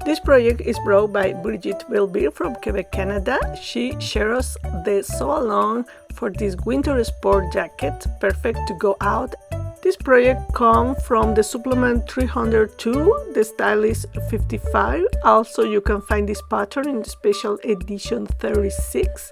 This project is brought by Brigitte Belville from Quebec, Canada. She shares the sew-along for this winter sport jacket, perfect to go out. This project comes from the supplement 302, the style is 55. Also, you can find this pattern in the special edition 36.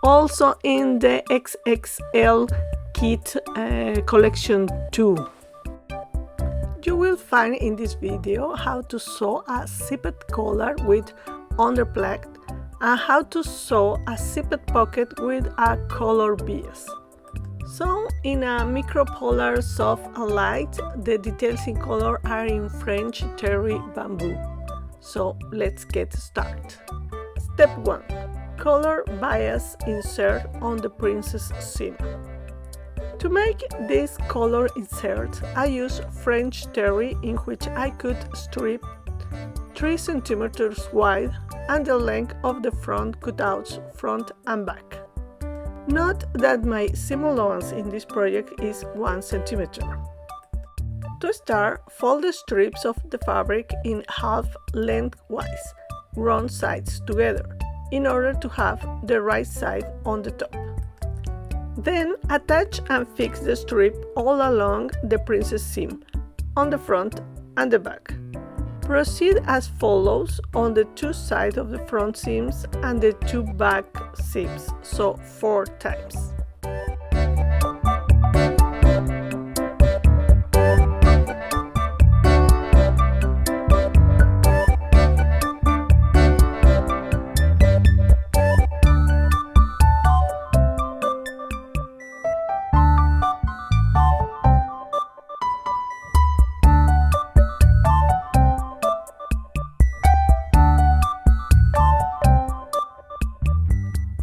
Also in the XXL kit collection 2. You will find in this video how to sew a zipped collar with underplaid and how to sew a zipped pocket with a color bias. So in a micropolar soft and light, the details in color are in French terry bamboo. So let's get started. Step 1. Color bias insert on the princess seam. To make this color insert, I use French terry in which I could strip 3 cm wide and the length of the front cutouts front and back. Note that my seam allowance in this project is 1 cm. To start, fold the strips of the fabric in half lengthwise, wrong sides together, in order to have the right side on the top. Then attach and fix the strip all along the princess seam, on the front and the back. Proceed as follows on the 2 sides of the front seams and the 2 back seams, so 4 times.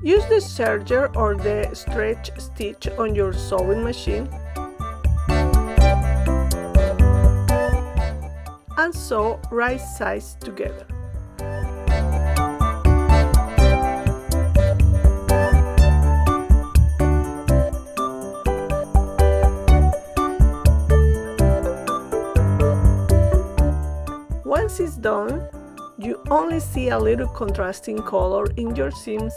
Use the serger or the stretch stitch on your sewing machine and sew right sides together. Once it's done, you only see a little contrasting color in your seams.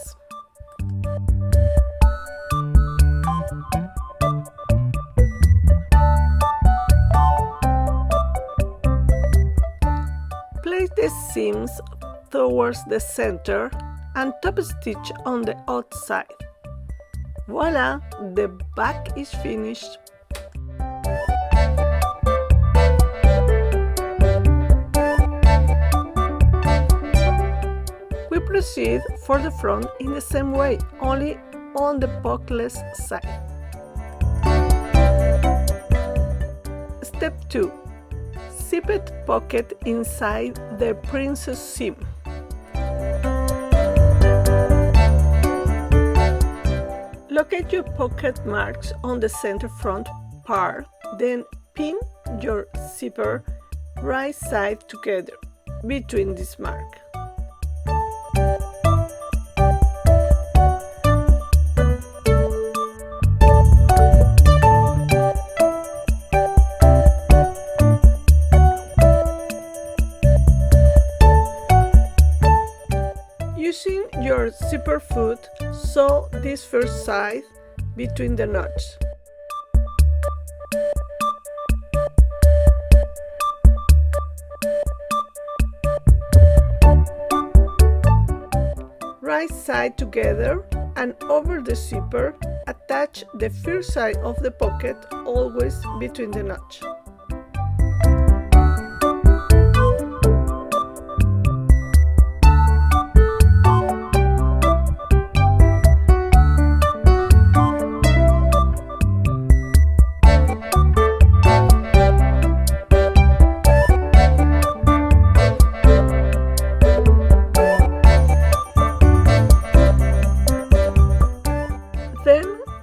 Place the seams towards the center and top stitch on the outside. Voila, the back is finished. We proceed for the front in the same way, only on the pocketless side. Step 2. Zipped pocket inside the princess seam. Locate your pocket marks on the center front part, then pin your zipper right side together between this mark. Using your zipper foot, sew this first side between the knots. Right side together and over the zipper, attach the first side of the pocket always between the knots.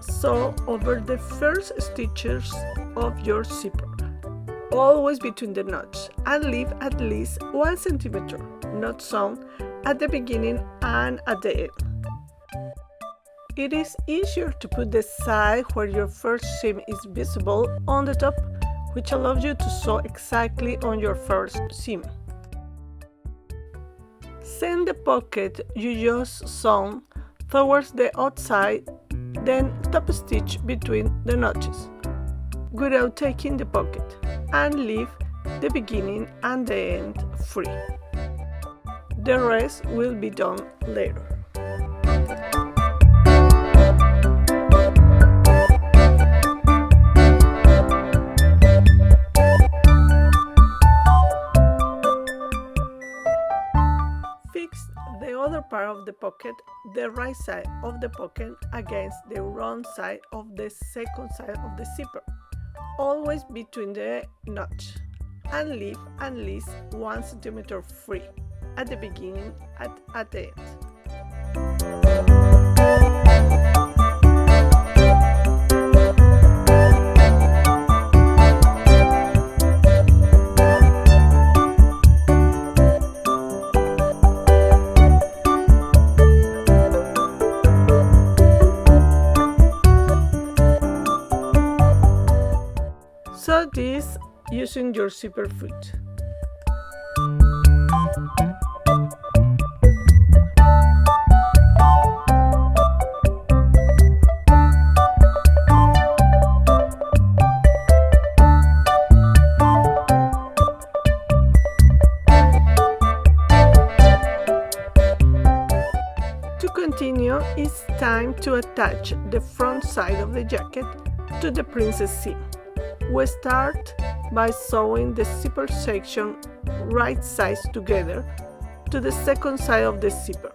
Sew over the first stitches of your zipper, always between the knots, and leave at least 1 cm knot sewn at the beginning and at the end. It is easier to put the side where your first seam is visible on the top, which allows you to sew exactly on your first seam. Send the pocket you just sewn towards the outside, then top stitch between the notches without taking the pocket, and leave the beginning and the end free. The rest will be done later. Fix the other part of the pocket, the right side of the pocket against the wrong side of the second side of the zipper, always between the notch, and leave at least 1 centimeter free at the beginning and at the end. Sew this using your zipper foot. To continue, it's time to attach the front side of the jacket to the princess seam. We start by sewing the zipper section right sides together to the second side of the zipper,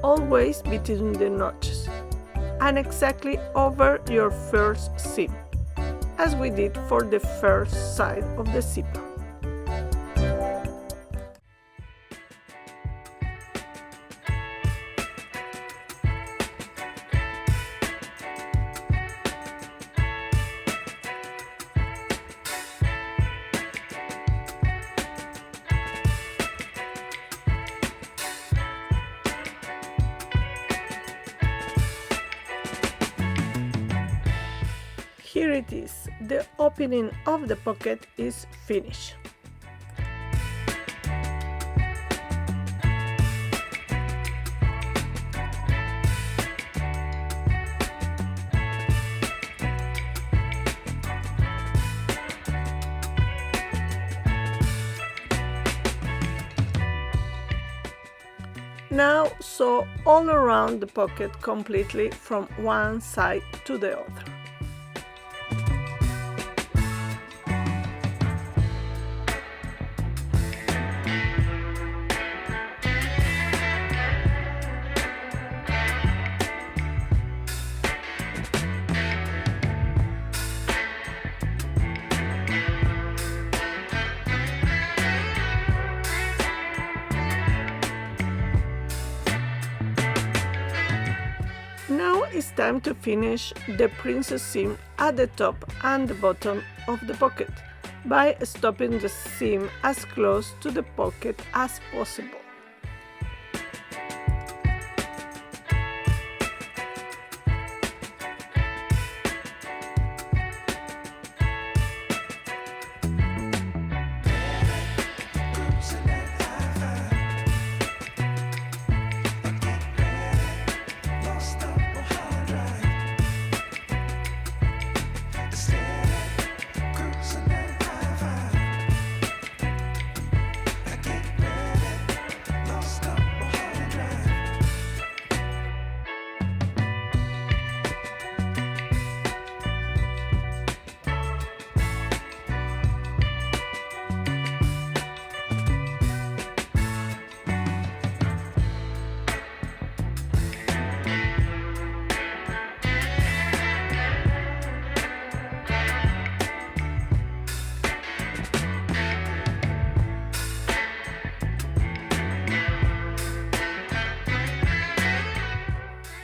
always between the notches, and exactly over your first seam, as we did for the first side of the zipper. Here it is, the opening of the pocket is finished. Now sew all around the pocket completely from one side to the other. Now it's time to finish the princess seam at the top and the bottom of the pocket by stopping the seam as close to the pocket as possible.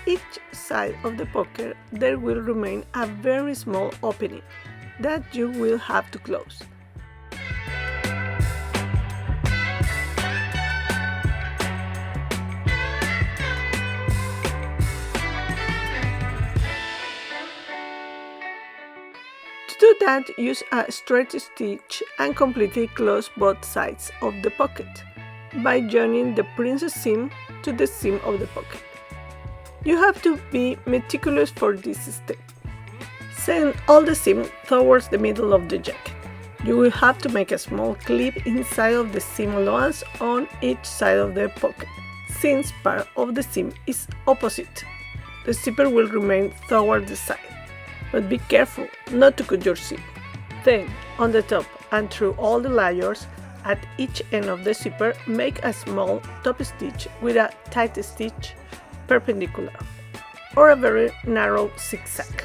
Each side of the pocket there will remain a very small opening that you will have to close. To do that, use a straight stitch and completely close both sides of the pocket. by joining the princess seam to the seam of the pocket. You have to be meticulous for this step. Send all the seam towards the middle of the jacket. You will have to make a small clip inside of the seam allowance on each side of the pocket, since part of the seam is opposite. The zipper will remain toward the side, but be careful not to cut your seam. Then, on the top and through all the layers, at each end of the zipper, make a small top stitch with a tight stitch perpendicular, or a very narrow zigzag.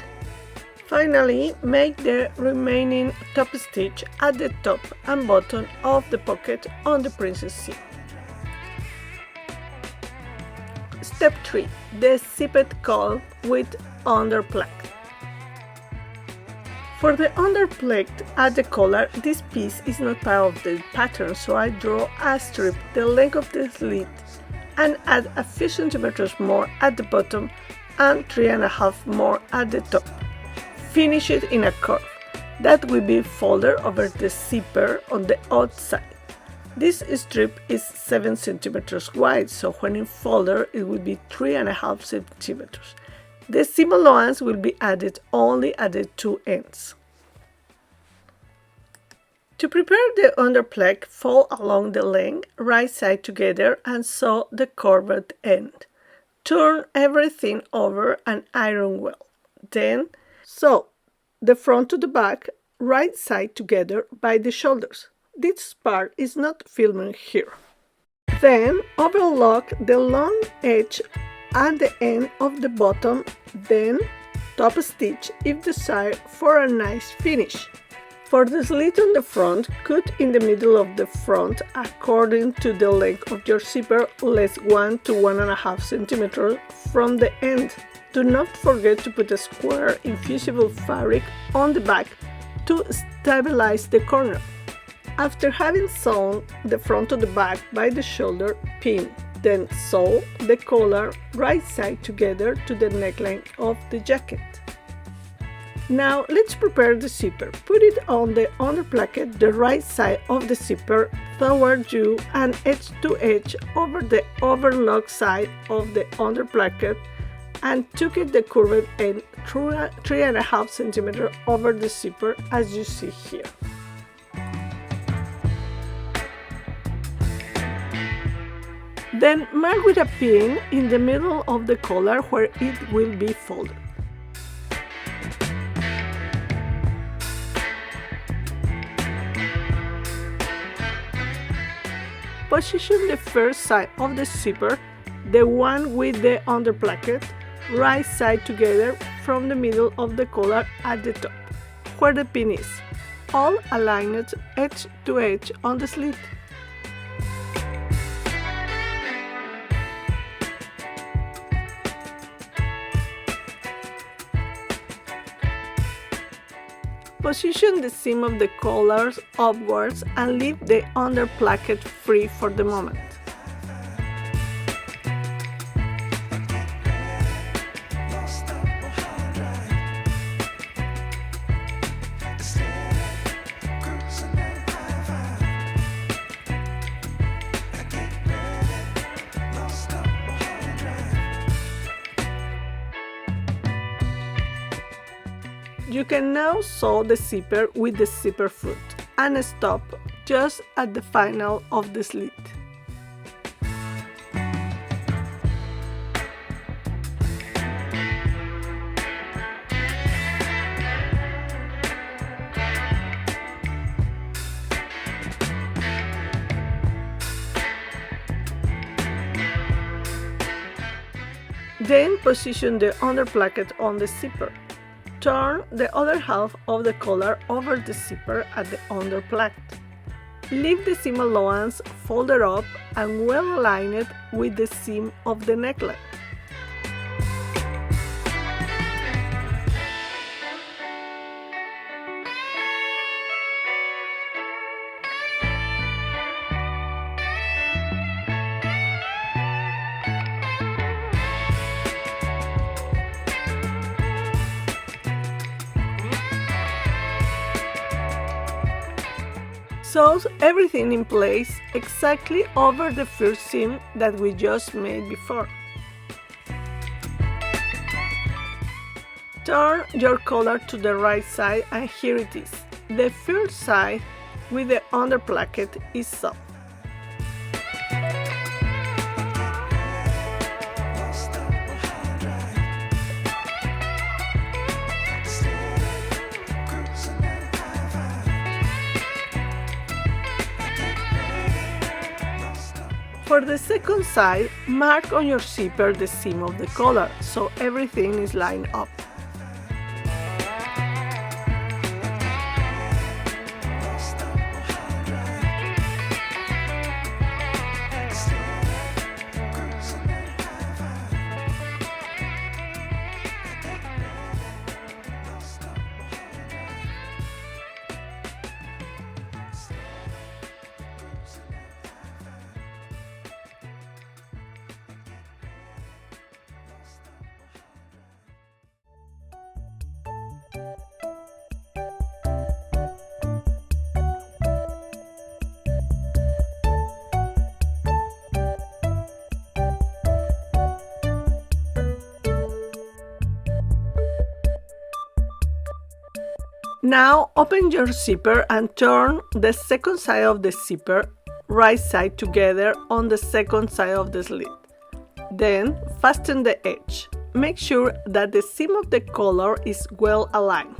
Finally, make the remaining top stitch at the top and bottom of the pocket on the princess seam. Step 3. The zipped collar with underplack. For the underplack at the collar, this piece is not part of the pattern, so I draw a strip the length of the slit and add a few centimeters more at the bottom and 3.5 more at the top. Finish it in a curve that will be folded over the zipper on the outside. This strip is 7 centimeters wide, so when in folded it will be 3.5 centimeters. The seam allowance will be added only at the two ends. To prepare the underplack, fold along the length, right side together, and sew the curved end. Turn everything over and iron well. Then sew the front to the back, right side together by the shoulders. This part is not filmed here. Then overlock the long edge at the end of the bottom, then top stitch if desired for a nice finish. For the slit on the front, cut in the middle of the front according to the length of your zipper, less 1 to 1.5 centimeters from the end. Do not forget to put a square infusible fabric on the back to stabilize the corner. After having sewn the front to the back by the shoulder, pin, then sew the collar right side together to the neckline of the jacket. Now let's prepare the zipper. Put it on the underplacket, the right side of the zipper toward you and edge to edge over the overlock side of the underplacket, and tuck the curved end through 3.5 centimeters over the zipper as you see here. Then mark with a pin in the middle of the collar where it will be folded. Position the first side of the zipper, the one with the underplacket, right side together from the middle of the collar at the top, where the pin is, all aligned edge to edge on the slit. Position the seam of the collars upwards and leave the underplacket free for the moment. You can now sew the zipper with the zipper foot and stop just at the final of the slit. Then position the underplacket on the zipper. Turn the other half of the collar over the zipper at the underplacket. Leave the seam allowance folded up and well aligned with the seam of the neckline. Sew everything in place exactly over the first seam that we just made before. Turn your collar to the right side and here it is. The first side with the under placket is soft. For the second side, mark on your zipper the seam of the collar so everything is lined up. Now open your zipper and turn the second side of the zipper right side together on the second side of the slit. Then fasten the edge. Make sure that the seam of the collar is well aligned.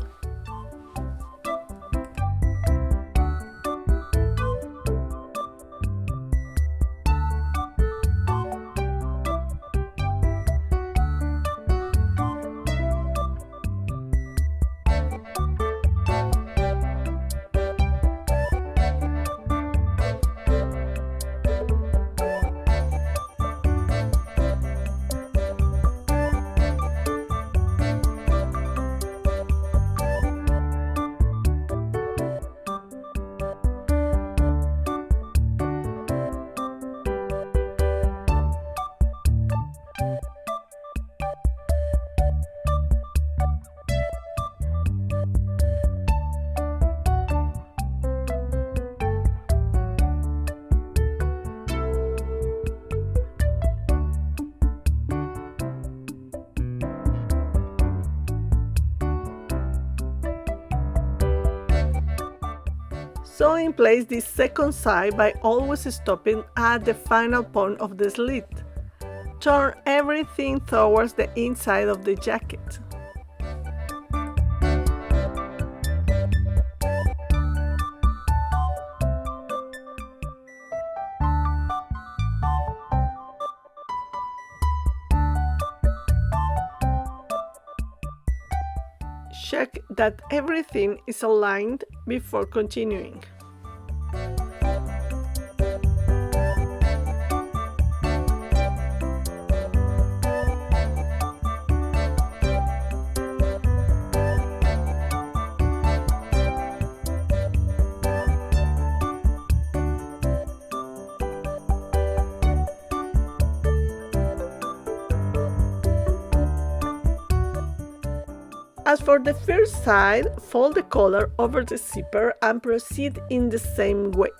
Sew in place the second side by always stopping at the final point of the slit. Turn everything towards the inside of the jacket. Check that everything is aligned before continuing. As for the first side, fold the collar over the zipper and proceed in the same way.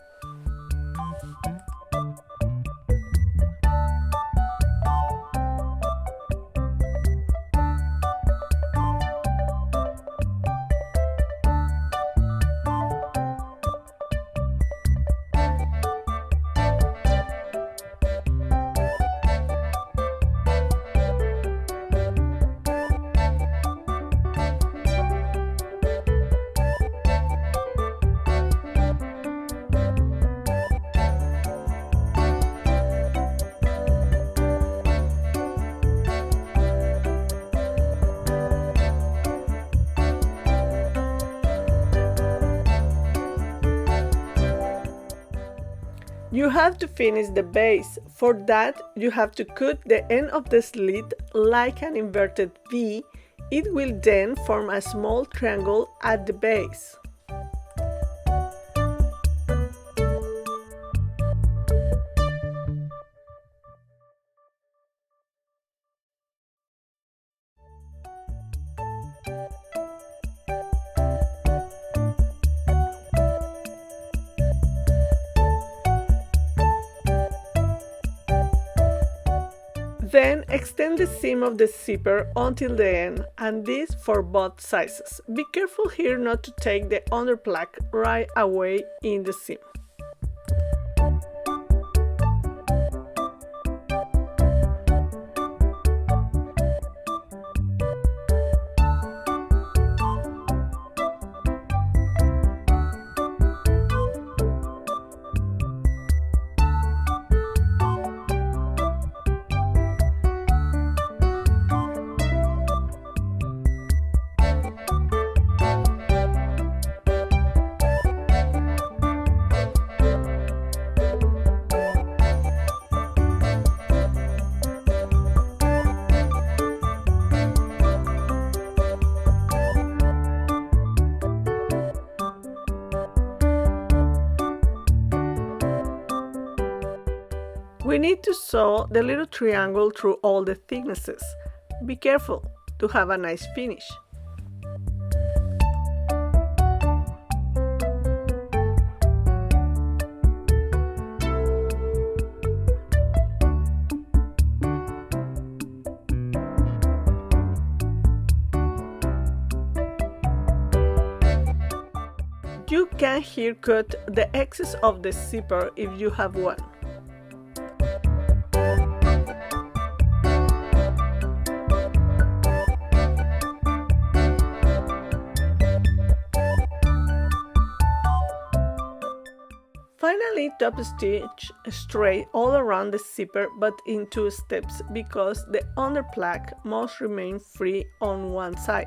You have to finish the base. For that, you have to cut the end of the slit like an inverted V. It will then form a small triangle at the base. Then extend the seam of the zipper until the end, and this for both sizes. Be careful here not to take the underplack right away in the seam. We need to sew the little triangle through all the thicknesses. Be careful to have a nice finish. You can here cut the excess of the zipper if you have one. Finally, top stitch straight all around the zipper but in 2 steps because the underplack must remain free on one side.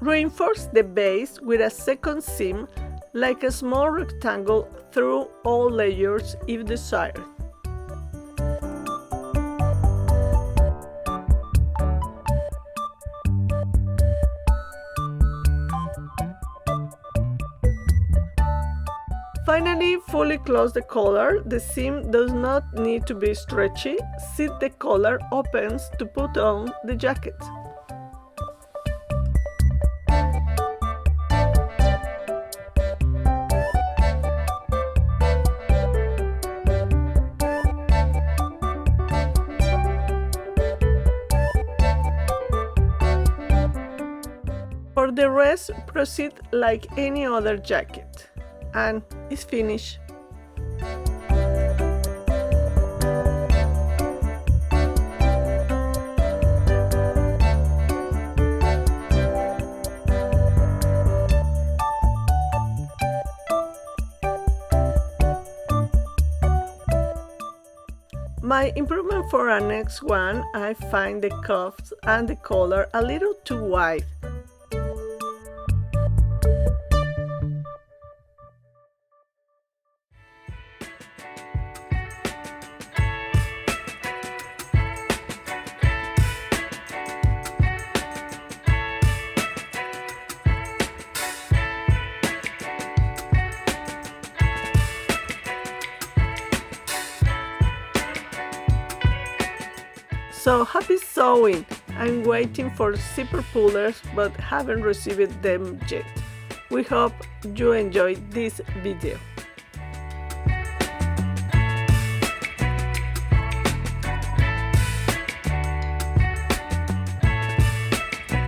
Reinforce the base with a second seam, like a small rectangle, through all layers if desired. Finally, fully close the collar. The seam does not need to be stretchy. Zip the collar opens to put on the jacket. For the rest, proceed like any other jacket, and it's finished. My improvement for our next one, I find the cuffs and the collar a little too wide. So happy sewing! I'm waiting for zipper pullers but haven't received them yet. We hope you enjoyed this video.